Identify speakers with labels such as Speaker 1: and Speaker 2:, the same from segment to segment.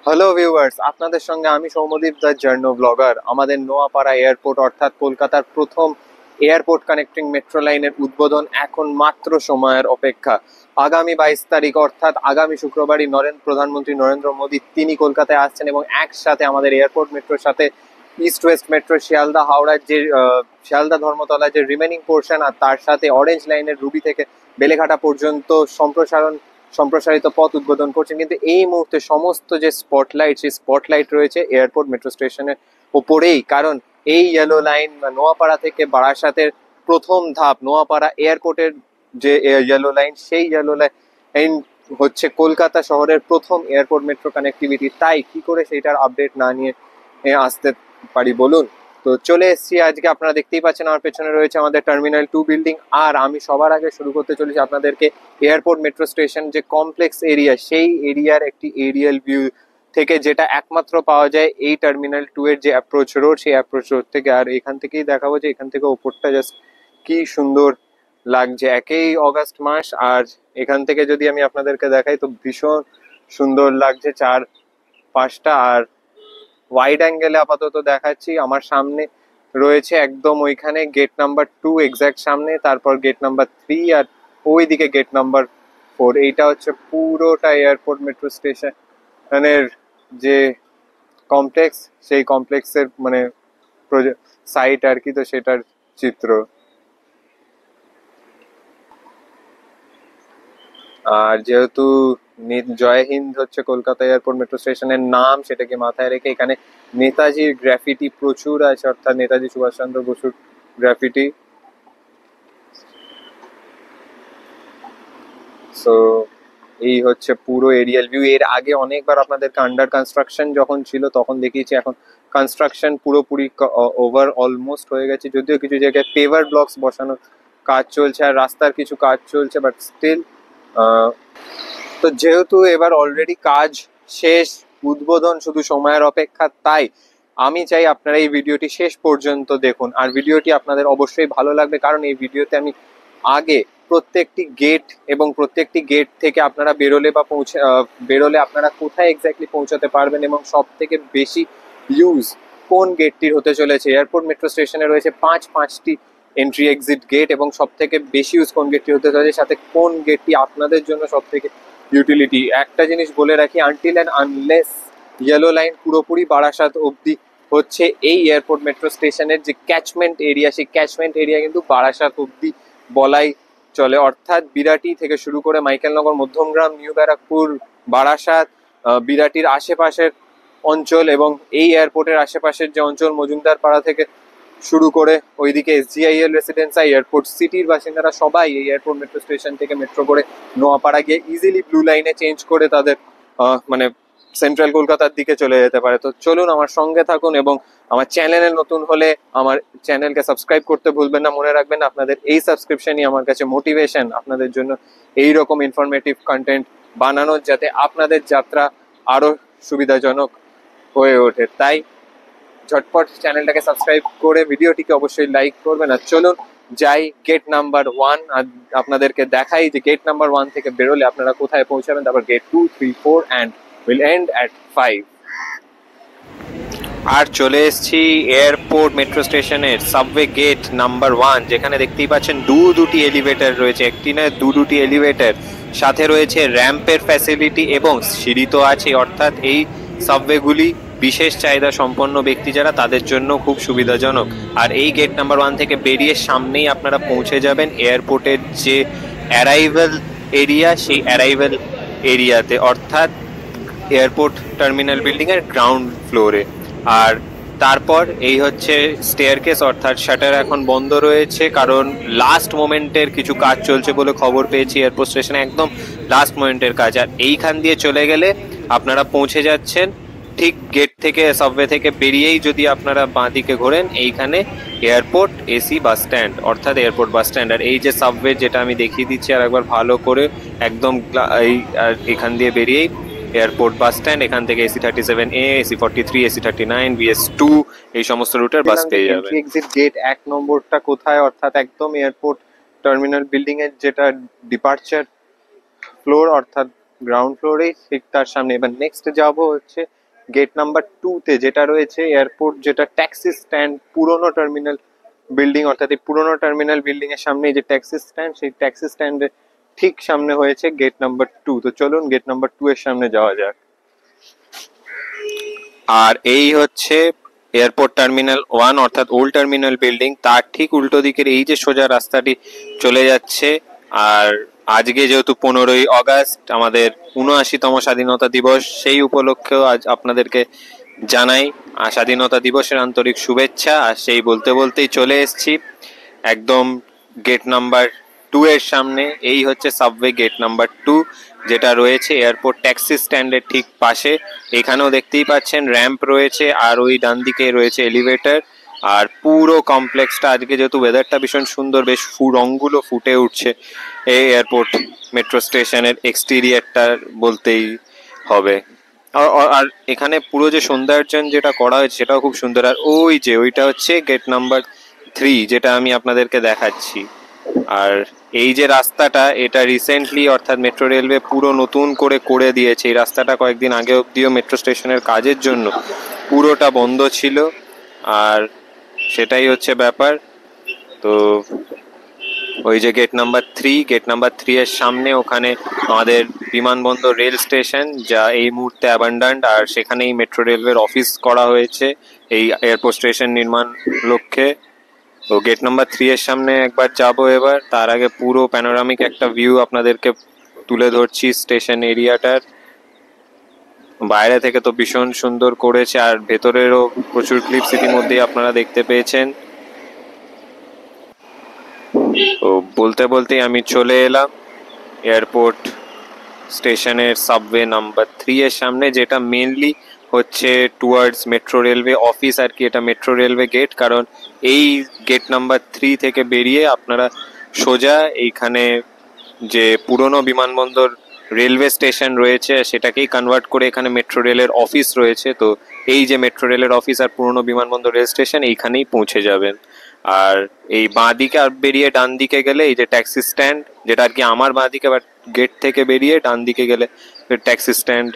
Speaker 1: Hello viewers, আপনাদের সঙ্গে আমি সৌম্যদীপ দ্য জার্নো ব্লগার। আমাদের নোয়াপাড়া এয়ারপোর্ট অর্থাৎ কলকাতার প্রথম এয়ারপোর্ট কানেক্টিং মেট্রো লাইনের উদ্বোধন এখন মাত্র সময়ের অপেক্ষা। আগামী 22 তারিখ অর্থাৎ আগামী শুক্রবারই প্রধানমন্ত্রী নরেন্দ্র মোদী তিনি কলকাতায় আসছেন এবং একসাথে আমাদের এয়ারপোর্ট মেট্রোর সাথে ইস্ট ওয়েস্ট মেট্রো শিয়ালদা হাওড়ার যে শিয়ালদা ধর্মতলার যে রিমেনিং পোর্শন আর তার সাথে অরেঞ্জ লাইনের রুবি থেকে বেলেঘাটা পর্যন্ত সম্প্রসারিত পথ উদ্বোধন করছেন। কিন্তু এই মুহূর্তে সমস্ত যে স্পটলাইট, সেই স্পটলাইট রয়েছে এয়ারপোর্ট মেট্রো স্টেশনের ওপরেই, কারণ এই ইয়েলো লাইন বা নোয়াপাড়া থেকে বারাসাতের প্রথম ধাপ নোয়াপাড়া এয়ারপোর্টের যে ইয়েলো লাইন, সেই ইয়েলো লাইন হচ্ছে কলকাতা শহরের প্রথম এয়ারপোর্ট মেট্রো কানেক্টিভিটি। তাই কি করে সেইটার আপডেট না নিয়ে আসতে পারি বলুন। তো চলে এসেছি আজকে, আপনারা দেখতেই পাচ্ছেন আমার পেছনে রয়েছে আমাদের টার্মিনাল 2 বিল্ডিং। আর আমি সবার আগে শুরু করতে চলেছি আপনাদেরকে এয়ারপোর্ট মেট্রো স্টেশন যে কমপ্লেক্স এরিয়া, সেই এরিয়ার একটি এরিয়াল ভিউ থেকে, যেটা একমাত্র পাওয়া যায় এই টার্মিনাল 2 এর যে অ্যাপ্রোচ রোড, সেই অ্যাপ্রোচ রোড থেকে। আর এখান থেকেই দেখাবো যে এখান থেকে ওপরটা জাস্ট কি সুন্দর লাগছে। একই অগাস্ট মাস, আর এখান থেকে যদি আমি আপনাদেরকে দেখাই তো ভীষণ সুন্দর লাগছে চার পাঁচটা। আর ওয়াইড অ্যাঙ্গেলে আপাতত দেখাচ্ছি, আমার সামনে রয়েছে একদম ওইখানে গেট নাম্বার 2 এক্স্যাক্ট সামনে, তারপর গেট নাম্বার 3, আর ওইদিকে গেট নাম্বার 4। এইটা হচ্ছে পুরোটা এয়ারপোর্ট মেট্রো স্টেশনের যে কমপ্লেক্স, সেই কমপ্লেক্সের মানে সাইট আর কি, তো সেটার চিত্র। আর যেহেতু জয় হিন্দ হচ্ছে কলকাতা এয়ারপোর্ট মেট্রো স্টেশনের নাম, সেটাকে মাথায় রেখে এখানে নেতাজির গ্রাফিটি প্রচুর আছে, অর্থাৎ নেতাজি সুভাষচন্দ্র বসুর গ্রাফিটি। সো এই হচ্ছে পুরো এরিয়াল ভিউ। এর আগে অনেকবার আপনাদেরকে আন্ডার কনস্ট্রাকশন যখন ছিল তখন দেখিয়েছি। এখন কনস্ট্রাকশন পুরোপুরি ওভার অলমোস্ট হয়ে গেছে, যদিও কিছু জায়গায় পেভার ব্লকস বসানোর কাজ চলছে আর রাস্তার কিছু কাজ চলছে, বাট স্টিল। তো যেহেতু এবার অলরেডি কাজ শেষ, উদ্বোধন শুধু সময়ের অপেক্ষা, তাই আমি চাই আপনারা এই ভিডিওটি শেষ পর্যন্ত দেখুন। আর ভিডিওটি আপনাদের অবশ্যই ভালো লাগবে, কারণ এই ভিডিওতে আমি আগে প্রত্যেকটি গেট এবং প্রত্যেকটি গেট থেকে আপনারা বেরোলে আপনারা কোথায় এক্স্যাক্টলি পৌঁছাতে পারবেন এবং সব থেকে বেশি ইউজ কোন গেটটির হতে চলেছে। এয়ারপোর্ট মেট্রো স্টেশনে রয়েছে পাঁচটি এন্ট্রি এক্সিট গেট, এবং সব থেকে বেশি ইউজ কোন গেটটি হতে চলেছে, সাথে কোন গেটটি আপনাদের জন্য সব থেকে ইউটিলিটি। একটা জিনিস বলে রাখি, until and unless yellow line পুরোপুরি বারাসাত অবধি হচ্ছে এই এয়ারপোর্ট মেট্রো স্টেশনের যে ক্যাচমেন্ট এরিয়া, সেই ক্যাচমেন্ট এরিয়া কিন্তু বারাসাত অবধি বলাই চলে। অর্থাৎ বিরাটি থেকে শুরু করে মাইকেলনগর, মধ্যমগ্রাম, নিউ ব্যারাকপুর, বারাসাত, বিরাটির আশেপাশের অঞ্চল এবং এই এয়ারপোর্টের আশেপাশের যে অঞ্চল, মজুমদার পাড়া থেকে শুরু করে ওইদিকে SGIL রেসিডেন্সা, এয়ারপোর্ট সিটির বাসিন্দারা সবাই এই এয়ারপোর্ট মেট্রো স্টেশন থেকে মেট্রো করে নোয়াপাড়া গিয়ে ইজিলি ব্লু লাইনে চেঞ্জ করে তাদের মানে সেন্ট্রাল কলকাতার দিকে চলে যেতে পারে। তো চলুন আমার সঙ্গে থাকুন, এবং আমার চ্যানেলে নতুন হলে আমার চ্যানেলকে সাবস্ক্রাইব করতে ভুলবেন না। মনে রাখবেন আপনাদের এই সাবস্ক্রিপশনই আমার কাছে মোটিভেশন আপনাদের জন্য এই রকম ইনফরমেটিভ কন্টেন্ট বানানোর, যাতে আপনাদের যাত্রা আরো সুবিধাজনক হয়ে ওঠে। তাই ঝটপট চ্যানেলটাকে সাবস্ক্রাইব করে ভিডিওটিকে অবশ্যই লাইক করবেন। আর চলুন যাই গেট নাম্বার 1, আর আপনাদেরকে দেখাই যে গেট নাম্বার 1 থেকে বেরোলে আপনারা কোথায় পৌঁছাবেন, তারপর gate 2, 3, 4 and will end at 5। আর চলে এসেছি এয়ারপোর্ট মেট্রো স্টেশনের সাবওয়ে গেট নাম্বার 1, যেখানে দেখতেই পাচ্ছেন দুটি এলিভেটর রয়েছে, একটি নয় দুটি এলিভেটর, সাথে রয়েছে র্যাম্পের ফ্যাসিলিটি এবং সিঁড়ি তো আছে। অর্থাৎ এই সাবওয়েগুলি বিশেষ চাহিদা সম্পন্ন ব্যক্তি যারা, তাদের জন্য খুব সুবিধাজনক। আর এই গেট নাম্বার 1 থেকে বেরিয়ে সামনেই আপনারা পৌঁছে যাবেন এয়ারপোর্টের যে অ্যারাইভাল এরিয়া, সেই অ্যারাইভাল এরিয়াতে, অর্থাৎ এয়ারপোর্ট টার্মিনাল বিল্ডিং এর গ্রাউন্ড ফ্লোরে। আর তারপর এই হচ্ছে স্টেয়ারকেস, অর্থাৎ শাটার এখন বন্ধ রয়েছে, কারণ লাস্ট মোমেন্টের কিছু কাজ চলছে বলে খবর পেয়েছি এয়ারপোর্ট স্টেশনে, একদম লাস্ট মোমেন্টের কাজ। আর এইখান দিয়ে চলে গেলে আপনারা পৌঁছে যাচ্ছেন ঠিক গেট থেকে, সাবওয়ে থেকে বেরিয়েই যদি আপনারা বাঁদিকে ঘোরেন, এইখানে এয়ারপোর্ট এসি বাস স্ট্যান্ড, অর্থাৎ এয়ারপোর্ট বাস স্ট্যান্ড। আর এই যে সাবওয়ে, যেটা আমি দেখিয়ে দিচ্ছি আর একবার ভালো করে, একদম এখান দিয়ে বেরিয়েই এয়ারপোর্ট বাস স্ট্যান্ড। এখান থেকে AC37A, AC43, AC39, BS2 এই সমস্ত রুটের বাস পেয়ে যাবেন। এক্সিট গেট 1 নম্বরটা কোথায়, অর্থাৎ একদম এয়ারপোর্ট টার্মিনাল বিল্ডিং এর যেটা ডিপার্চার ফ্লোর, অর্থাৎ গ্রাউন্ড ফ্লোরে ঠিক তার সামনে। এবার নেক্সট যাব হচ্ছে গেট নাম্বার 2 তে, যেটা রয়েছে এয়ারপোর্ট, যেটা ট্যাক্সি স্ট্যান্ড, পুরোনো টার্মিনাল বিল্ডিং, অর্থাৎ এই পুরোনো টার্মিনাল বিল্ডিং এর সামনে যে ট্যাক্সি স্ট্যান্ড, সেই ট্যাক্সি স্ট্যান্ডের ঠিক সামনে হয়েছে গেট নাম্বার 2। তো চলুন গেট নাম্বার 2 এর সামনে যাওয়া যাক। আর এই হচ্ছে এয়ারপোর্ট টার্মিনাল 1 অর্থাৎ ওল্ড টার্মিনাল বিল্ডিং। তার ঠিক উল্টো দিকের এই যে সোজা রাস্তাটি চলে যাচ্ছে। আর আজকে যেহেতু 15ই আগস্ট আমাদের 79তম স্বাধীনতা দিবস, সেই উপলক্ষেও আজ আপনাদেরকে জানাই স্বাধীনতা দিবসের আন্তরিক শুভেচ্ছা। আর সেই বলতে বলতেই চলে এসেছি একদম গেট নাম্বার 2 এর সামনে। এই হচ্ছে সাবওয়ে গেট নাম্বার 2, যেটা রয়েছে এয়ারপোর্ট ট্যাক্সি স্ট্যান্ডের ঠিক পাশে। এখানেও দেখতেই পাচ্ছেন র্যাম্প রয়েছে, আর ওই ডান দিকে রয়েছে এলিভেটর। আর পুরো কমপ্লেক্সটা আজকে যেহেতু ওয়েদারটা ভীষণ সুন্দর, বেশ রংগুলো ফুটে উঠছে এই এয়ারপোর্ট মেট্রো স্টেশনের এক্সটিরিয়ারটা বলতেই হবে। আর এখানে পুরো যে সৌন্দর্যায়ন যেটা করা হয়েছে সেটাও খুব সুন্দর। আর ওই যে ওইটা হচ্ছে গেট নাম্বার 3, যেটা আমি আপনাদেরকে দেখাচ্ছি। আর এই যে রাস্তাটা, এটা রিসেন্টলি অর্থাৎ মেট্রো রেলওয়ে পুরো নতুন করে দিয়েছে। এই রাস্তাটা কয়েকদিন আগে অবধিও মেট্রো স্টেশনের কাজের জন্য পুরোটা বন্ধ ছিল, আর সেটাই হচ্ছে ব্যাপার। তো ওই যে গেট নাম্বার 3 এর সামনে, ওখানে আমাদের বিমানবন্দর রেল স্টেশন, যা এই মুহূর্তে অ্যাবান্ডান্ট। আর সেখানেই মেট্রো রেলওয়ের অফিস করা হয়েছে এই এয়ারপোর্ট স্টেশন নির্মাণ লক্ষ্যে। তো গেট নাম্বার 3 এর সামনে একবার যাবো এবার। তার আগে পুরো প্যানোরামিক একটা ভিউ আপনাদেরকে তুলে ধরছি স্টেশন এরিয়াটার। বাইরে থেকে তো ভীষণ সুন্দর করেছে, আর ভেতরেরও প্রচুর ক্লিপস ইতিমধ্যেই আপনারা দেখতে পেয়েছেন। তো বলতে বলতেই আমি চলে এলাম এয়ারপোর্ট স্টেশনের সাবওয়ে নাম্বার 3 এর সামনে, যেটা মেনলি হচ্ছে টুয়ার্ডস মেট্রো রেলওয়ে অফিস আর কি। এটা মেট্রো রেলওয়ে গেট, কারণ এই গেট নাম্বার 3 থেকে বেরিয়ে আপনারা সোজা এইখানে যে পুরনো বিমানবন্দর রেলওয়ে স্টেশন রয়েছে সেটাকেই কনভার্ট করে এখানে মেট্রো রেলের অফিস রয়েছে। তো এই যে মেট্রো রেলের অফিস আর পুরনো বিমানবন্দর রেল স্টেশন, এইখানেই পৌঁছে যাবেন। আর এই বাঁ দিকে আর বেরিয়ে ডান দিকে গেলে এই যে ট্যাক্সি স্ট্যান্ড, যেটা আর কি আমার বাঁ দিকে, বাট গেট থেকে বেরিয়ে ডান দিকে গেলে ট্যাক্সি স্ট্যান্ড।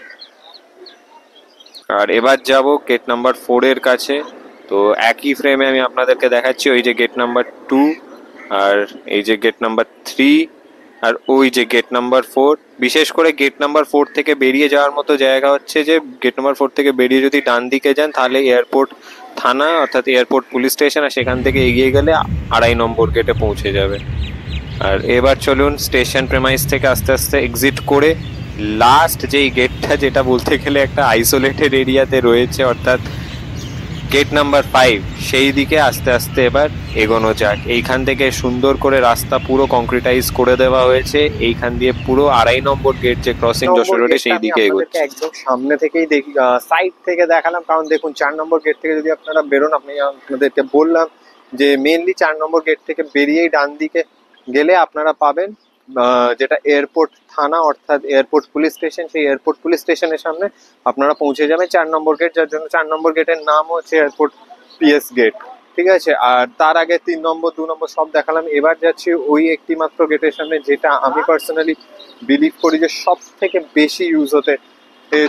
Speaker 1: আর এবার যাব গেট নাম্বার 4 এর কাছে। তো একই ফ্রেমে আমি আপনাদেরকে দেখাচ্ছি ওই যে গেট নাম্বার 2, আর এই যে গেট নাম্বার 3, আর ওই যে গেট নাম্বার 4। বিশেষ করে গেট নাম্বার 4 থেকে বেরিয়ে যাওয়ার মতো জায়গা হচ্ছে যে গেট নাম্বার 4 থেকে বেরিয়ে যদি ডান দিকে যান তাহলে এয়ারপোর্ট থানা অর্থাৎ এয়ারপোর্ট পুলিশ স্টেশন, আর সেখান থেকে এগিয়ে গেলে 2.5 নম্বর গেটে পৌঁছে যাবে। আর এবার চলুন স্টেশন প্রেমাইস থেকে আস্তে আস্তে এক্সিট করে লাস্ট যেই গেটটা, যেটা বলতে গেলে একটা আইসোলেটেড এরিয়াতে রয়েছে, অর্থাৎ গেট নাম্বার 5, সেই দিকে আস্তে আস্তে এবার এগোনো যাক। এইখান থেকে সুন্দর করে রাস্তা পুরো কংক্রিটাইজ করে দেওয়া হয়েছে। এইখান দিয়ে পুরো 2.5 নম্বর গেট যে ক্রসিং যশোর রোডে, সেই দিকে এগোচ্ছে। একদম সামনে থেকেই দেখি, সাইড থেকে দেখালাম, কারণ দেখুন 4 নম্বর গেট থেকে যদি আপনারা বেরোন, আপনাদেরকে বললাম যে মেনলি 4 নম্বর গেট থেকে বেরিয়েই ডান দিকে গেলে আপনারা পাবেন যেটা এয়ারপোর্ট থানা অর্থাৎ এয়ারপোর্ট পুলিশ স্টেশন। সেই এয়ারপোর্ট পুলিশ স্টেশনের সামনে আপনারা পৌঁছে যাবেন 4 নম্বর গেট, যার জন্য 4 নম্বর গেটের নাম হচ্ছে এয়ারপোর্ট পিএস গেট। ঠিক আছে, আর তার আগে 3 নম্বর 2 নম্বর সব দেখালাম। এবার যাচ্ছি ওই একটি মাত্র গেটের সামনে, যেটা আমি পার্সোনালি বিলিভ করি যে সব থেকে বেশি ইউজ হতে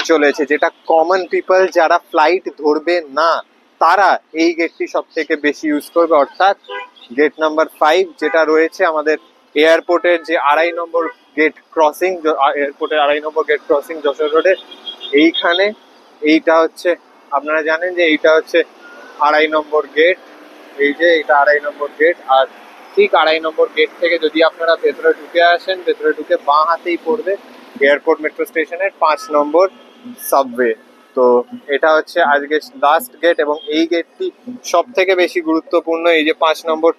Speaker 1: চলেছে, যেটা কমন পিপল যারা ফ্লাইট ধরবে না তারা এই গেটটি সব থেকে বেশি ইউজ করবে, অর্থাৎ গেট নাম্বার 5, যেটা রয়েছে আমাদের এয়ারপোর্টের যে 2.5 নম্বর গেট ক্রসিং, এয়ারপোর্টের 2.5 নম্বর গেট ক্রসিং যশোর রোডের এইখানে। এইটা হচ্ছে আপনারা জানেন যে এইটা হচ্ছে 2.5 নম্বর গেট। এই যে এটা 2.5 নম্বর গেট, আর ঠিক 2.5 নম্বর গেট থেকে যদি আপনারা ভেতরে ঢুকে আসেন, ভেতরে ঢুকে বাঁ হাতেই পড়বে এয়ারপোর্ট মেট্রো স্টেশনের 5 নম্বর সাবওয়ে। তো এটা হচ্ছে আজকে লাস্ট গেট, এবং এই গেটটি সব থেকে বেশি গুরুত্বপূর্ণ। এই যে 5 নম্বর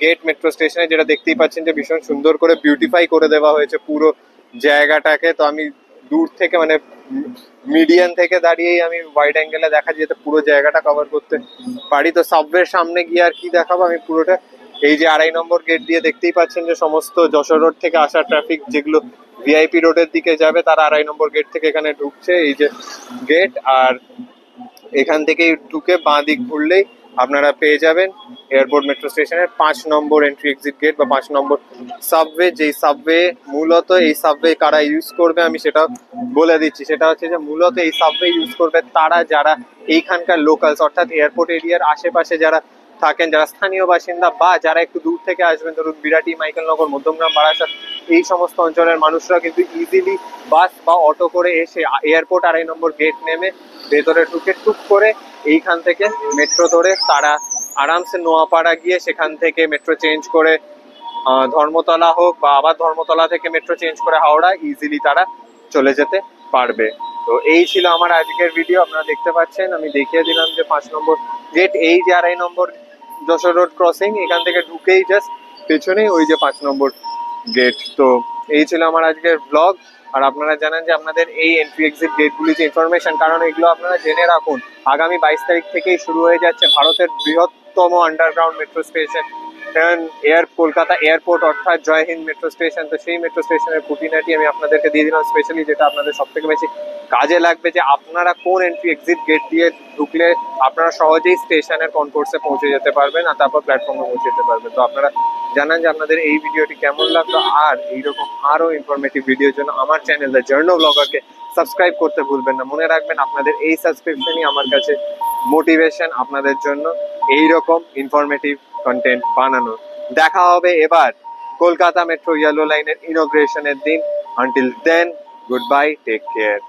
Speaker 1: গেট মেট্রো স্টেশনে, যেটা দেখতেই পাচ্ছেন যে ভীষণ সুন্দর করে বিউটিফাই করে দেওয়া হয়েছে পুরো জায়গাটাকে। তো আমি দূর থেকে মানে মিডিয়ান থেকে দাঁড়িয়েই আমি ওয়াইড অ্যাঙ্গেলে দেখা যেতে পুরো জায়গাটা কভার করতে পারি। তো সাবওয়ের সামনে গিয়ে আর কি দেখাবো আমি পুরোটা। এই যে 2.5 নম্বর গেট দিয়ে দেখতেই পাচ্ছেন যে সমস্ত যশোর রোড থেকে আসা ট্রাফিক যেগুলো ভিআইপি রোডের দিকে যাবে তারা 2.5 নম্বর গেট থেকে এখানে ঢুকছে। এই যে গেট, আর এখান থেকেই ঢুকে বাঁ দিক ঘুরলেই আপনারা পেয়ে যাবেন এয়ারপোর্ট মেট্রো স্টেশনের 5 নম্বর এন্ট্রি এক্সিট গেট বা 5 নম্বর সাবওয়ে। যেই সাবওয়ে মূলত এই সাবওয়ে কারা ইউজ করবে আমি সেটা বলে দিচ্ছি। সেটা হচ্ছে যে মূলত এই সাবওয়ে ইউজ করবে তারা যারা এইখানকার লোকালস, অর্থাৎ এয়ারপোর্ট এরিয়ার আশেপাশে যারা থাকেন, যারা স্থানীয় বাসিন্দা বা যারা একটু দূর থেকে আসবেন, ধরুন বিরাটি, মাইকেলনগর, মধ্যমগ্রাম, বারাসাত, এই সমস্ত অঞ্চলের মানুষরা কিন্তু ইজিলি বাস বা অটো করে এসে এয়ারপোর্ট 2.5 নম্বর গেট নেমে ভেতরে ঢুকে টুক করে এইখান থেকে মেট্রো ধরে তারা আরামসে নোয়াপাড়া গিয়ে সেখান থেকে মেট্রো চেঞ্জ করে ধর্মতলা হোক বা আবার ধর্মতলা থেকে মেট্রো চেঞ্জ করে হাওড়া ইজিলি তারা চলে যেতে পারবে। তো এই ছিল আমার আজকের ভিডিও। আপনারা দেখতে পাচ্ছেন আমি দেখিয়ে দিলাম যে 5 নম্বর গেট, এই যে 2.5 নম্বর যশোর রোড ক্রসিং, এখান থেকে ঢুকেই জাস্ট পেছনেই ওই যে 5 নম্বর গেট। তো এই ছিল আমার আজকের ব্লগ। আর আপনারা জানেন যে আপনাদের এই এন্ট্রি এক্সিট গেটগুলি যে ইনফরমেশন, কারণ এগুলো আপনারা জেনে রাখুন, আগামী 22 তারিখ থেকেই শুরু হয়ে যাচ্ছে ভারতের বৃহত্তম underground metro station Kolkata airport, অর্থাৎ জয় হিন্দ মেট্রো স্টেশন। তো সেই মেট্রো স্টেশনের খুঁটিনাটি আমি আপনাদেরকে দিয়ে দিলাম স্পেশালি, যেটা আপনাদের সব থেকে বেশি কাজে লাগবে, যে আপনারা কোন এন্ট্রি এক্সিট গেট দিয়ে ঢুকলে আপনারা সহজেই স্টেশনের কনকোর্সে পৌঁছে যেতে পারবেন আর তারপর প্ল্যাটফর্মে পৌঁছে যেতে পারবেন। তো আপনারা জানান যে আপনাদের এই ভিডিওটি কেমন লাগলো, আর এইরকম আরো ইনফরমেটিভ ভিডিওর জন্য আমার চ্যানেল দ্য জার্নি ব্লগারকে সাবস্ক্রাইব করতে ভুলবেন না। মনে রাখবেন আপনাদের এই সাবস্ক্রিপশনই আমার কাছে মোটিভেশন আপনাদের জন্য এইরকম ইনফরমেটিভ কন্টেন্ট বানানো। দেখা হবে এবার কলকাতা মেট্রো ইয়েলো লাইনের ইনোগ্রেশনের দিন। Until then, goodbye, take care.